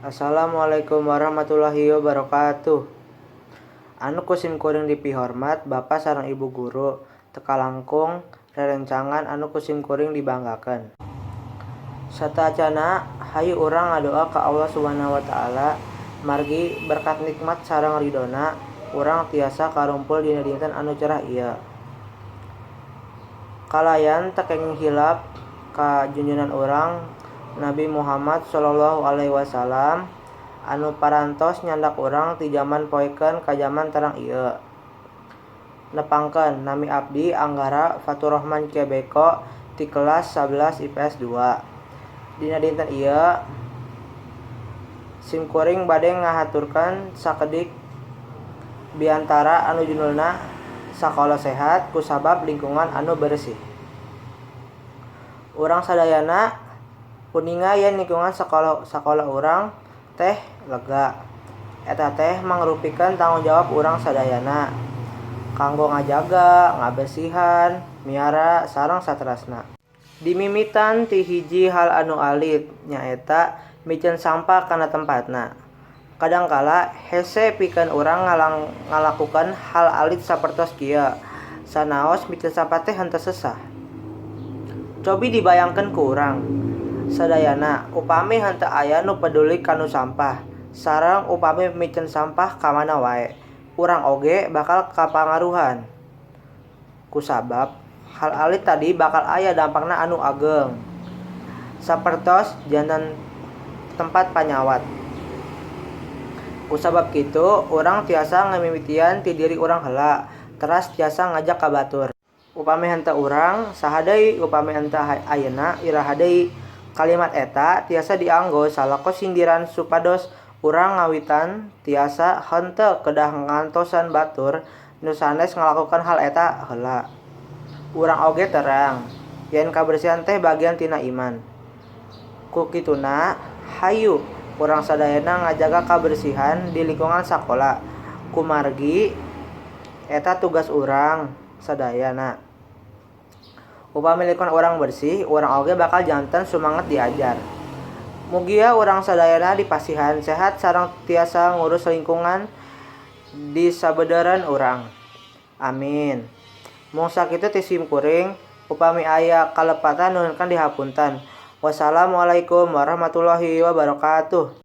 Assalamualaikum warahmatullahi wabarakatuh. Anu kusim kuring dipihormat Bapak sareng Ibu guru, teka langkung rerencangan anu kusim kuring dibanggakeun. Satacana hayu urang ngadoa ka Allah Subhanahu wa taala margi berkat nikmat sareng ridona urang tiasa karumpul dina dinten anu cerah ieu. Kalayan tekeng hilap ka junjunan urang Nabi Muhammad sallallahu alaihi wasallam anu parantos nyandak urang ti jaman poekeun ka jaman terang ieu. Nepangkeun nami abdi Anggara Faturrahman Kebeko ti kelas 11 IPS 2. Dina dinten ieu simkuring bade ngahaturkeun sakedik biantara anu judulna Sakola Sehat kusabab lingkungan anu bersih. Urang sadayana kuninga yen lingkungan sakola urang teh lega. Eta teh mangrupikeun tanggung jawab urang sadayana kanggo ngajaga, ngabersihan, miara sareng saterasna. Dimimitan ti hiji hal anu alit nyaeta mikeun sampah kana tempatna. Kadangkala hese pikeun urang ngalakukeun hal alit sapertos kieu. Sanaos mikeun sampah teh henteu sesah. Cobi dibayangkeun ku urang sadayana upami henteu aya nu peduli kanu sampah sareng upami mikeun sampah ka mana wae, urang oge bakal kapangaruhan. Kusabab hal alit tadi bakal aya dampakna anu ageung. Sapertos janten tempat panyawat. Kusabab kitu urang tiasa ngamimitian ti diri urang heula, teras tiasa ngajak ka batur. Upami henteu urang, saha deui upami henteu ayeuna iraha deui. Kalimat eta tiasa dianggo salako sindiran supados urang ngawitan tiasa henteu kedah ngantosan batur nu sanes ngalakonan hal eta heula. Urang oge terang yen kabersihan teh bagian tina iman. Ku kituna hayu urang sadayana ngajaga kabersihan di lingkungan sakola. Kumargi eta tugas urang sadayana. Upami lingkungan urang bersih, urang oge bakal janten sumanget diajar. Mugia urang sadayana dipasihan sehat sareng tiasa ngurus lingkungan di sabeudeureuan urang. Amin. Mung sakitu ti simkuring, upami aya kalepatan nuhunkeun dihapunten. Wassalamualaikum warahmatullahi wabarakatuh.